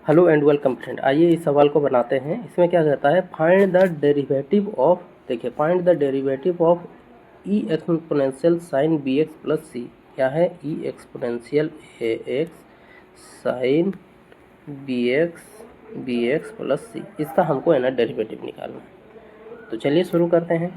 Hello and welcome friend. आइए इस सवाल को बनाते हैं। इसमें क्या कहता है, फाइंड द डेरिवेटिव ऑफ, देखिए find the derivative of e exponential sine b x plus c. क्या है, e exponential a x sine b x plus c. इसका हमको है ना डेरिवेटिव निकालना है। तो चलिए शुरू करते हैं।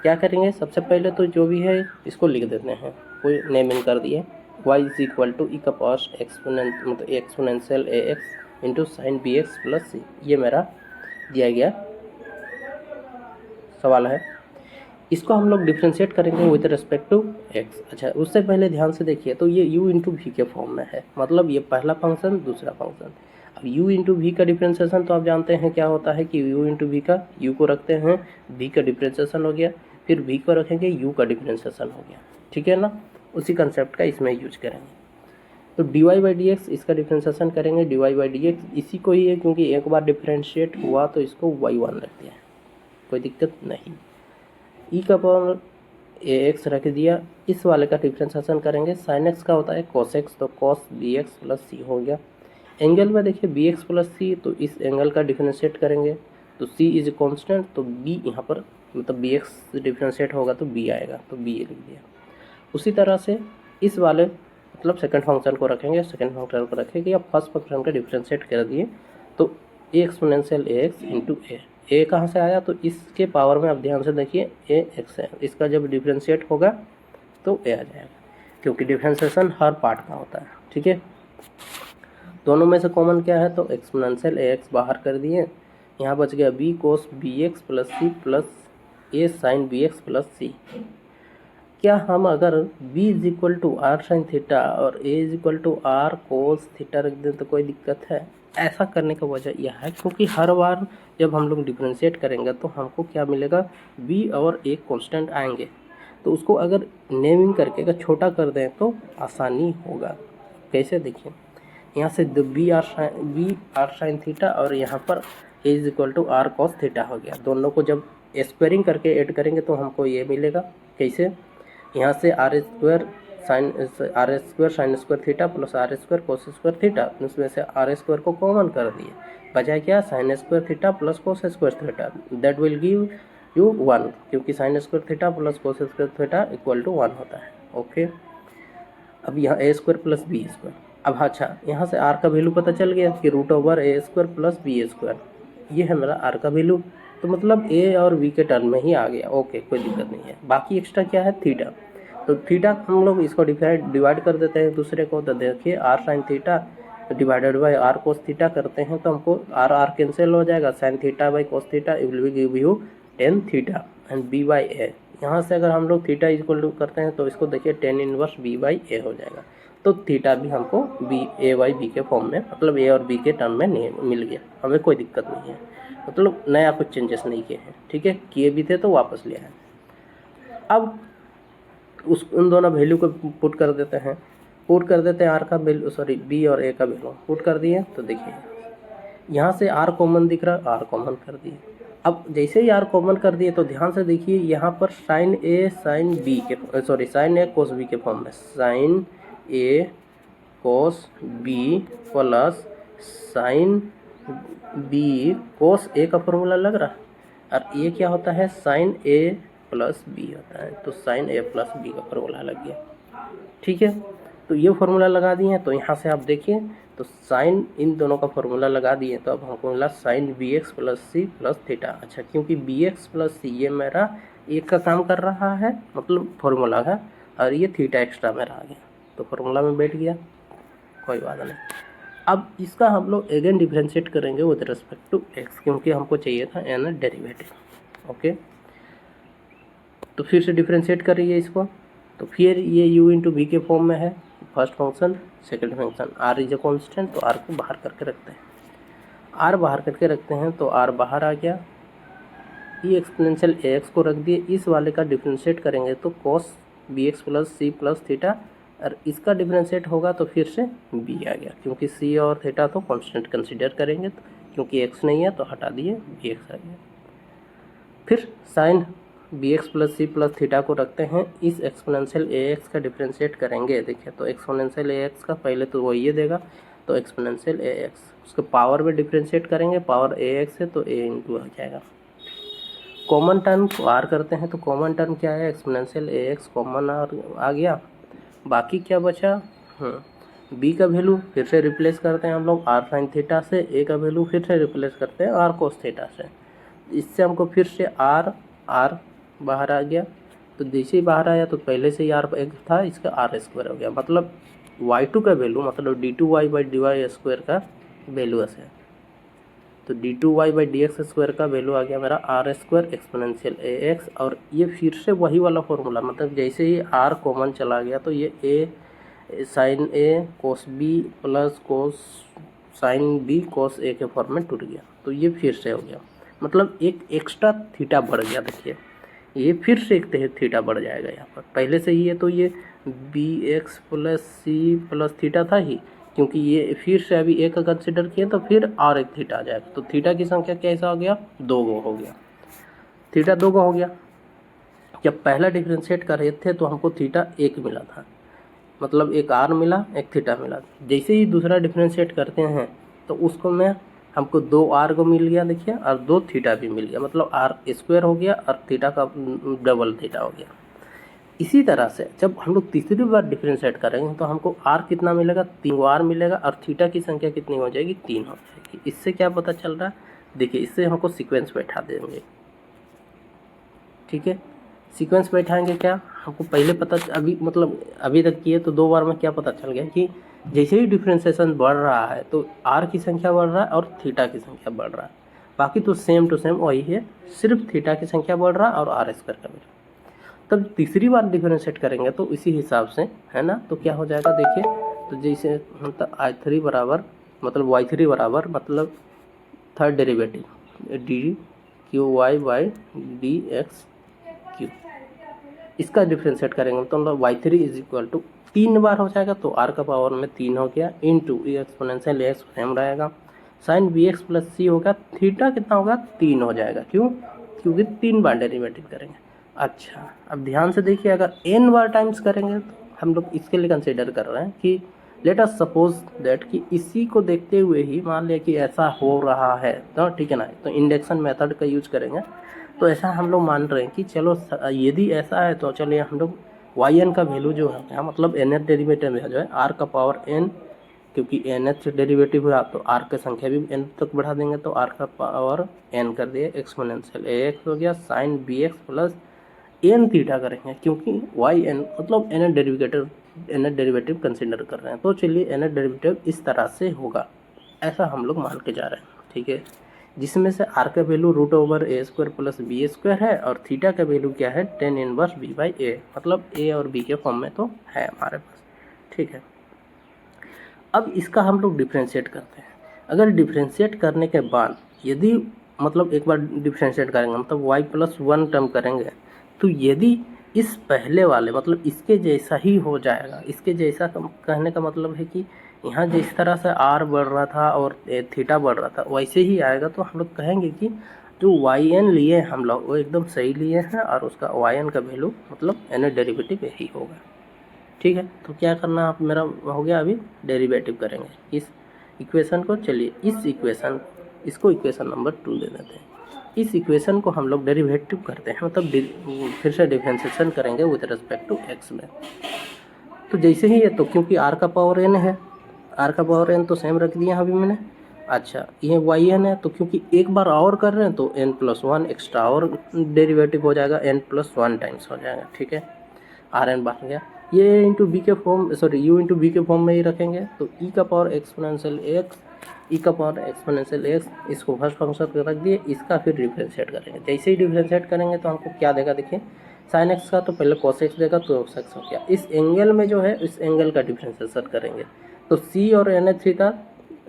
क्या करेंगे, सबसे पहले तो जो भी है इसको लिख देते हैं, कोई नेमिंग कर दिए। y is equal to e का पास exponential a x into sine b x plus c. ये मेरा दिया गया सवाल है। इसको हम लोग डिफ्रेंशिएट करेंगे विद रिस्पेक्ट टू एक्स। अच्छा, उससे पहले ध्यान से देखिए, तो ये u इंटू वी के फॉर्म में है, मतलब ये पहला फंक्शन दूसरा फंक्शन। अब u इंटू वी का डिफ्रेंशिएशन तो आप जानते हैं क्या होता है कि u इंटू वी का, u को रखते हैं, v का डिफ्रेंशिएशन हो गया, फिर v को रखेंगे, u का डिफ्रेंशिएशन हो गया। ठीक है ना, उसी कंसेप्ट का इसमें यूज करेंगे। तो dy बाई डी एक्स, इसका डिफ्रेंशिएशन करेंगे dy बाई डी एक्स, इसी को ही है, क्योंकि एक बार डिफ्रेंशिएट हुआ तो इसको y1 रख दिया, कोई दिक्कत नहीं। ई का पावर ए एक्स रख दिया, इस वाले का डिफ्रेंशिएशन करेंगे। साइन एक्स का होता है कॉस एक्स, तो कॉस बी एक्स प्लस सी हो गया। एंगल में देखिए बी एक्स प्लस सी, तो इस एंगल का डिफ्रेंशिएट करेंगे, तो सी इज कॉन्स्टेंट, तो बी यहाँ पर मतलब बी एक्स डिफ्रेंशिएट होगा तो बी आएगा, तो बी लिख दिया। उसी तरह से इस वाले मतलब सेकंड फंक्शन को रखेंगे, सेकंड फंक्शन को रखेंगे या फर्स्ट फंक्शन का डिफ्रेंशिएट कर दिए, तो a exponential a x into a कहाँ से आया, तो इसके पावर में आप ध्यान से देखिए ए एक्स है, इसका जब डिफ्रेंशिएट होगा तो ए आ जाएगा, क्योंकि डिफ्रेंशिएशन हर पार्ट का होता है। ठीक है, दोनों में से कॉमन क्या है, तो एक्सपोनेंशियल ए एक्स बाहर कर दिए, यहाँ बच गया b cos b x plus c plus a sine b x plus c. क्या हम अगर b is equal to r sine theta और a is equal to r cos theta रख दें तो कोई दिक्कत है? ऐसा करने का वजह यह है क्योंकि हर बार जब हम लोग डिफ्रेंशिएट करेंगे तो हमको क्या मिलेगा, b और a कांस्टेंट आएंगे, तो उसको अगर नेमिंग करके अगर छोटा कर दें तो आसानी होगा। कैसे, देखिए यहाँ से बी आर साइन थीटा और यहाँ पर a is equal to r cos theta हो गया। दोनों को जब स्क्वायरिंग करके ऐड करेंगे तो हमको ये मिलेगा। कैसे, यहाँ से r square sine square theta plus r square cos square theta, उसमें से आर स्क्वायर को कॉमन कर दिए, बजाय क्या sine square theta plus cos square theta, that will give you 1, क्योंकि sine square theta plus cos square theta equal to 1 होता है। ओके, अब यहाँ a square plus b square. अब अच्छा, यहाँ से आर का वैल्यू पता चल गया कि रूट ओवर ए स्क्वायर प्लस बी स्क्वायर, ये है मेरा आर का वैल्यू, तो मतलब ए और वी के टर्म में ही आ गया। ओके, कोई दिक्कत नहीं है। बाकी एक्स्ट्रा क्या है, थीटा, तो थीटा हम लोग इसको डिवाइड कर देते हैं दूसरे को, तो देखिए r sine theta divided by r cos theta करते हैं तो हमको आर आर कैंसिल हो जाएगा, sine theta by cos theta will give you tan theta and b by a. यहाँ से अगर हम लोग थीटा इक्वल टू करते हैं तो इसको देखिए टेन इनवर्स बी बाई ए हो जाएगा, तो थीटा भी हमको बी ए बाई बी के फॉर्म में, मतलब ए और बी के टर्म में नहीं मिल गया, हमें कोई दिक्कत नहीं है, मतलब नया कुछ चेंजेस नहीं किए हैं। ठीक है, किए भी थे तो वापस लिया है। अब उन दोनों वैल्यू को पुट कर देते हैं, आर का वैल्यू सॉरी बी और ए का वैल्यू पुट कर दिए, तो देखिए यहाँ से आर कॉमन दिख रहा है, आर कॉमन कर दिए। अब जैसे ही आर कॉमन कर दिए तो ध्यान से देखिए यहाँ पर साइन ए साइन बी के साइन ए कोस बी के फॉर्म में, sine a cos b plus sine b cos a का फॉर्मूला लग रहा है, और ये क्या होता है, साइन ए प्लस बी होता है, तो साइन ए प्लस बी का फॉर्मूला लग गया। ठीक है, तो ये फॉर्मूला लगा दिए हैं, तो यहाँ से आप देखिए तो साइन इन दोनों का फॉर्मूला लगा दिए, तो अब हमको मिला sine b x plus c plus theta. अच्छा, क्योंकि बी एक्स प्लस सी ये मेरा एक का काम कर रहा है, मतलब फॉर्मूला है, और ये थीटा एक्स्ट्रा मेरा आ गया, तो फॉर्मूला में बैठ गया, कोई बात नहीं। अब इसका हम लोग अगेन डिफ्रेंशिएट करेंगे विद रिस्पेक्ट टू एक्स, क्योंकि हमको चाहिए था एन डेरिवेटिव। ओके, तो फिर से डिफ्रेंशिएट करिए इसको, तो फिर ये u इंटू वी के फॉर्म में है, first function second function, r is a constant, तो r को बाहर करके रखते हैं, r बाहर करके रखते हैं तो r बाहर आ गया, ई एक्सपोनेंशियल ए एक्स को रख दिए, इस वाले का डिफ्रेंशिएट करेंगे तो cos b x plus c plus theta, और इसका डिफ्रेंशिएट होगा तो फिर से b आ गया, क्योंकि c और थीटा तो कांस्टेंट कंसीडर करेंगे, तो क्योंकि x नहीं है तो हटा दिए, bx आ गया। फिर sine b x plus c plus theta को रखते हैं, इस एक्सपोनेंशियल ए एक्स का डिफ्रेंशिएट करेंगे। देखिए तो एक्सपोनेंशियल ए एक्स का पहले तो वो ये देगा, तो एक्सपोनेंशियल ए एक्स, उसके पावर में डिफ्रेंशिएट करेंगे, पावर ए एक्स है तो ए इंटू हो जाएगा। कॉमन टर्म को आर करते हैं तो कॉमन टर्म क्या है, एक्सपोनेंशियल ए एक्स कॉमन आ गया। बाकी क्या बचा, बी का वैल्यू फिर से रिप्लेस करते हैं हम लोग आर साइन थीटा से, ए का वैल्यू फिर से रिप्लेस करते हैं आर कोस थीटा से। इससे हमको फिर से आर बाहर आ गया, तो जैसे ही बाहर आया तो पहले से ही आर एक था, इसका आर स्क्वायर हो गया। मतलब y2 का वैल्यू मतलब d2y/dy² का वैल्यू ऐसे है, तो d2y/dx² का वैल्यू आ गया मेरा r² एक्सपोनेंशियल ए एक्स। और ये फिर से वही वाला फॉर्मूला, मतलब जैसे ही r कॉमन चला गया तो ये a sine a cos b plus cos sine b cos a के फॉर्म में टूट गया, तो ये फिर से हो गया। मतलब एक एक्स्ट्रा थीटा बढ़ गया, देखिए ये फिर से एक थीटा बढ़ जाएगा यहाँ पर, पहले से ही है तो ये b x plus c plus theta था ही, क्योंकि ये फिर से अभी एक का कंसिडर किए तो फिर और एक थीटा आ जाएगा, तो थीटा की संख्या कैसा हो गया, 2 गो हो गया, थीटा 2 गो हो गया। जब पहला डिफ्रेंशिएट कर रहे थे तो हमको थीटा 1 मिला था, मतलब एक आर मिला एक थीटा मिला। जैसे ही दूसरा डिफ्रेंशिएट करते हैं तो उसको में हमको 2 आर को मिल गया, देखिए, और 2 थीटा भी मिल गया, मतलब आर स्क्वायर हो गया और थीटा का डबल थीटा हो गया। इसी तरह से जब हम लोग तीसरी बार डिफ्रेंशिएट करेंगे तो हमको आर कितना मिलेगा, 3 आर मिलेगा, और थीटा की संख्या कितनी हो जाएगी, 3 हो जाएगी। इससे क्या पता चल रहा है, देखिए इससे हमको सीक्वेंस बैठा देंगे, ठीक है। सीक्वेंस बैठाएंगे क्या, हमको पहले पता अभी तक किए तो 2 बार में क्या पता चल गया कि जैसे ही डिफ्रेंशिएशन बढ़ रहा है तो आर की संख्या बढ़ रहा है और थीटा की संख्या बढ़ रहा है, बाकी तो सेम टू सेम वही है, सिर्फ थीटा की संख्या बढ़ रहा है और आर स्क्वायर का बढ़ रहा है। तब तीसरी बार डिफरेंशिएट करेंगे तो इसी हिसाब से, है ना, तो क्या हो जाएगा, देखिए, तो जैसे मतलब I3 बराबर मतलब y3 बराबर मतलब third derivative d cube y by d x cube, इसका डिफरेंशिएट करेंगे तो मतलब y3 इज इक्वल टू 3 बार हो जाएगा, तो r का पावर में 3 हो गया इंटू एक्सपोनेंशियल एक्स सेम रहेगा, साइन बी एक्स प्लस सी होगा, थीटा कितना होगा, 3 हो जाएगा। क्यों, क्योंकि 3 बार डेरिवेटिव करेंगे। अच्छा, अब ध्यान से देखिए, अगर n बार टाइम्स करेंगे तो हम लोग इसके लिए कंसिडर कर रहे हैं कि लेट अस सपोज दैट कि इसी को देखते हुए ही मान लिया कि ऐसा हो रहा है, तो ठीक है ना, तो इंडक्शन मेथड का यूज करेंगे। तो ऐसा हम लोग मान रहे हैं कि चलो यदि ऐसा है तो चलिए हम लोग yn का वैल्यू जो है यहाँ मतलब nth डेरिवेटिव में जो है r का पावर n, क्योंकि nth डेरिवेटिव हुआ तो r की संख्या भी n तक बढ़ा देंगे, तो r का पावर n कर दिए, एक्सपोनेंशियल ax हो गया, sine bx plus n theta करेंगे, क्योंकि yn मतलब nth डेरिवेटिव कंसिडर कर रहे हैं। तो चलिए nth डेरिवेटिव इस तरह से होगा, ऐसा हम लोग मान के जा रहे हैं, ठीक है, जिसमें से r का वैल्यू √a² प्लस b² है और थीटा का वैल्यू क्या है, tan इनवर्स b/a, मतलब a और b के फॉर्म में तो है हमारे पास, ठीक है। अब इसका हम लोग डिफ्रेंशिएट करते हैं। अगर डिफ्रेंशिएट करने के बाद यदि मतलब एक बार डिफ्रेंशिएट करेंगे मतलब y+1 टर्म करेंगे, तो यदि इस पहले वाले मतलब इसके जैसा ही हो जाएगा, इसके जैसा कहने का मतलब है कि यहाँ जिस तरह से r बढ़ रहा था और थीटा बढ़ रहा था वैसे ही आएगा, तो हम लोग कहेंगे कि जो yn लिए हम लोग वो एकदम सही लिए हैं और उसका yn का वैल्यू मतलब nth डेरिवेटिव यही होगा, ठीक है। तो क्या करना आप मेरा हो गया, अभी डेरिवेटिव करेंगे इस इक्वेशन को। चलिए इस इक्वेशन इसको इक्वेशन नंबर 2 दे देते हैं। इस इक्वेशन को हम लोग डेरिवेटिव करते हैं, मतलब फिर से डिफरेंशिएशन करेंगे विद रिस्पेक्ट टू एक्स में। तो जैसे ही ये, तो क्योंकि r का पावर n है, r का पावर n तो सेम रख दिया अभी मैंने। अच्छा, ये yn है, तो क्योंकि एक बार और कर रहे हैं तो n+1 एक्स्ट्रा और डेरिवेटिव हो जाएगा, n+1 टाइम्स हो जाएगा, ठीक है, rn बन गया। ये इंटू बी के फॉर्म u इंटू बी के फॉर्म में ही रखेंगे, तो e का पावर एक्सपोनेंशियल एक्स, इसको फर्स्ट फंक्शन पे रख दिए, इसका फिर डिफरेंशिएट करेंगे। जैसे ही डिफरेंशिएट करेंगे तो हमको क्या देगा, देखिए, साइन एक्स का तो पहले कॉस एक्स देगा, तो cos एक्स हो गया। इस एंगल में जो है इस एंगल का डिफरेंशिएशन करेंगे, तो c और n थीटा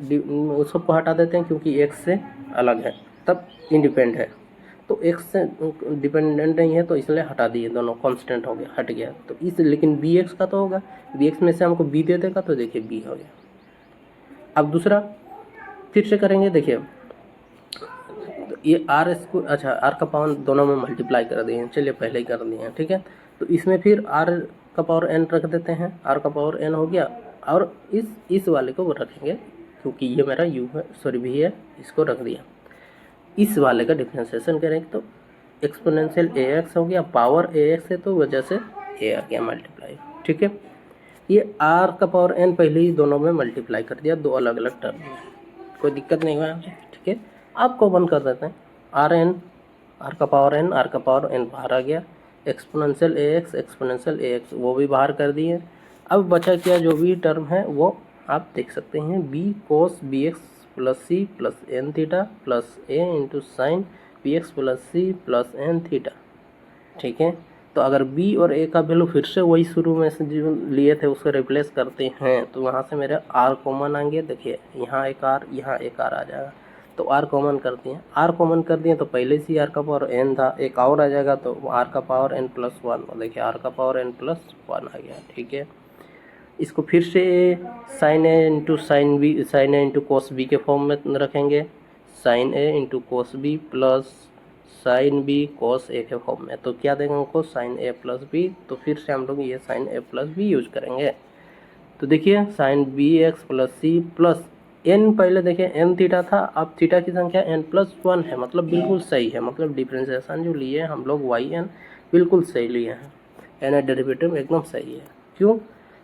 उसको हटा देते हैं क्योंकि x से अलग है, तब इंडिपेंडेंट है, तो x से डिपेंडेंट नहीं है तो इसलिए हटा दिए, दोनों कांस्टेंट हो गया, हट गया। तो इस लेकिन bx का तो होगा, bx में से हमको b दे देगा, तो देखिए b हो गया। अब दूसरा फिर से करेंगे, देखिए ये r इसको, अच्छा, r का पावर दोनों में मल्टीप्लाई कर दिए हैं, चलिए पहले ही कर दिए हैं, ठीक है। तो इसमें फिर r का पावर n रख देते हैं, r का पावर n हो गया, और इस वाले को रखेंगे क्योंकि ये मेरा u है, सॉरी v है, इसको रख दिया। इस वाले का डिफ्रेंशिएशन करेंगे तो एक्सपोनेंशियल ax हो गया, पावर ax है तो वजह से a आ गया मल्टीप्लाई। ठीक है, ये r का पावर n पहले ही दोनों में मल्टीप्लाई कर दिया, दो अलग अलग टर्म में, कोई दिक्कत नहीं हुआ। ठीक है, आप कॉमन कर देते हैं, r का पावर n, r का पावर n बाहर आ गया, एक्सपोनेंशियल ax वो भी बाहर कर दिए। अब बचा क्या, जो भी टर्म है वो आप देख सकते हैं, b cos bx plus c plus n theta plus a into sine bx plus c plus n theta. ठीक है, तो अगर b और a का वैल्यू फिर से वही शुरू में से जो लिए थे उसको रिप्लेस करते हैं तो वहाँ से मेरे r कॉमन आएंगे। देखिए यहाँ एक r, यहाँ एक r आ जाएगा, तो r कॉमन कर दिए, r कॉमन कर दिए तो पहले से r का पावर n था, एक और आ जाएगा तो r का पावर n प्लस 1, देखिए r का पावर n प्लस 1 आ गया। ठीक है, इसको फिर से sine a into sine b, sine a into cos b के फॉर्म में रखेंगे, sine a into cos b plus sine b cos a के फॉर्म में, तो क्या देंगे हमको, साइन a प्लस बी। तो फिर से हम लोग ये sine a plus b use करेंगे। तो देखिए sine b x plus c plus n, पहले देखिए एन थीटा था, अब थीटा की संख्या n प्लस 1 है, मतलब बिल्कुल सही है, मतलब डिफ्रेंशिएशन जो लिए हम लोग वाई एन बिल्कुल सही लिए हैं, एन डेरिवेटिव एकदम सही है। क्यों,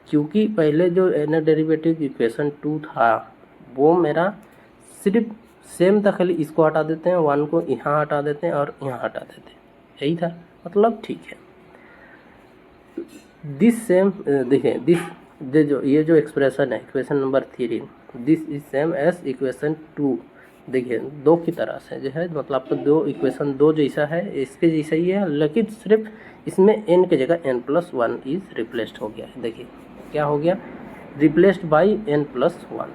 क्योंकि पहले जो एन डेरिवेटिव इक्वेशन 2 था वो मेरा सिर्फ सेम था, खाली इसको हटा देते हैं, 1 को यहाँ हटा देते हैं और यहाँ हटा देते हैं, यही था, मतलब ठीक है। दिस सेम, देखिए दिस ये जो एक्सप्रेशन है equation number 3, this is same as equation 2। देखिए दो की तरह से जो है, मतलब आपको दो इक्वेशन दो जैसा है, इसके जैसा ही है, लेकिन सिर्फ इसमें n की जगह n प्लस 1 इज रिप्लेस्ड हो गया है। देखिए क्या हो गया, रिप्लेस्ड बाई n प्लस 1,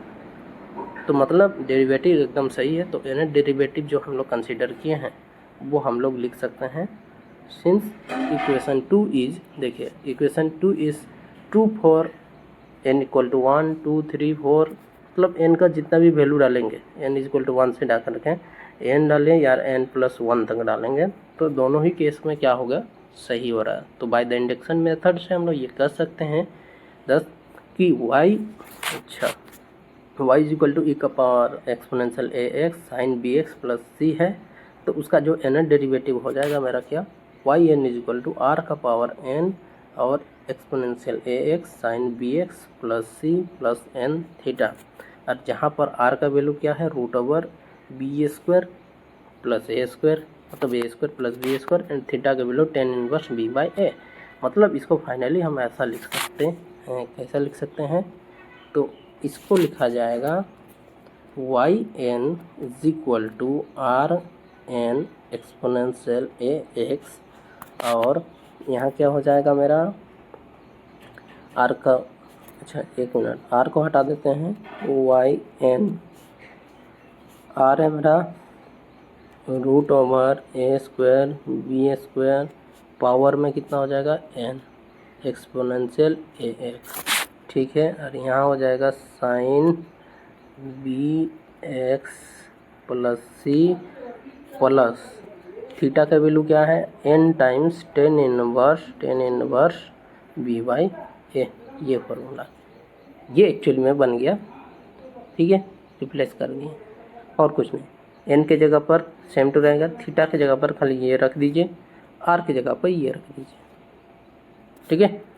तो मतलब डेरिवेटिव एकदम सही है। तो n डेरिवेटिव जो हम लोग कंसीडर किए हैं वो हम लोग लिख सकते हैं, सिंस इक्वेशन 2 इज, देखिए equation 2 is true for n equal to 1 2 3 4, मतलब n का जितना भी वैल्यू डालेंगे, n इक्वल टू 1 से डाल रखें, n डालें या n प्लस 1 तक डालेंगे, तो दोनों ही केस में क्या होगा, सही हो रहा है। तो बाय द इंडक्शन मेथड से हम लोग ये कर सकते हैं दस कि y, अच्छा y is equal to e का power exponential a x sine b x plus c है, तो उसका जो n डेरिवेटिव हो जाएगा मेरा क्या, y n is equal to r का पावर n और exponential a x sine b x plus c plus n theta, और जहाँ पर r का वैल्यू क्या है, root over b square plus a square, मतलब a square plus b square, and theta का value tan inverse b by a. मतलब इसको फाइनली हम ऐसा लिख सकते हैं, कैसा लिख सकते हैं, तो इसको लिखा जाएगा y n is equal to r n exponential a x, और यहाँ क्या हो जाएगा मेरा आर का, अच्छा एक मिनट, आर को हटा देते हैं, वाई एन, आर है मेरा रूट ओवर ए स्क्वायर बी स्क्वायर, पावर में कितना हो जाएगा एन एक्सपोनेंशियल ए एक्स। ठीक है, और यहाँ हो जाएगा sine b x plus c plus theta का वैल्यू क्या है, n times tan inverse b by a, ये फॉर्मूला, ये एक्चुअली में बन गया। ठीक है, रिप्लेस कर दिए और कुछ नहीं, n के जगह पर सेम टू रहेगा, थीटा की जगह पर खाली ये रख दीजिए, r की जगह पर ये रख दीजिए। ठीक है।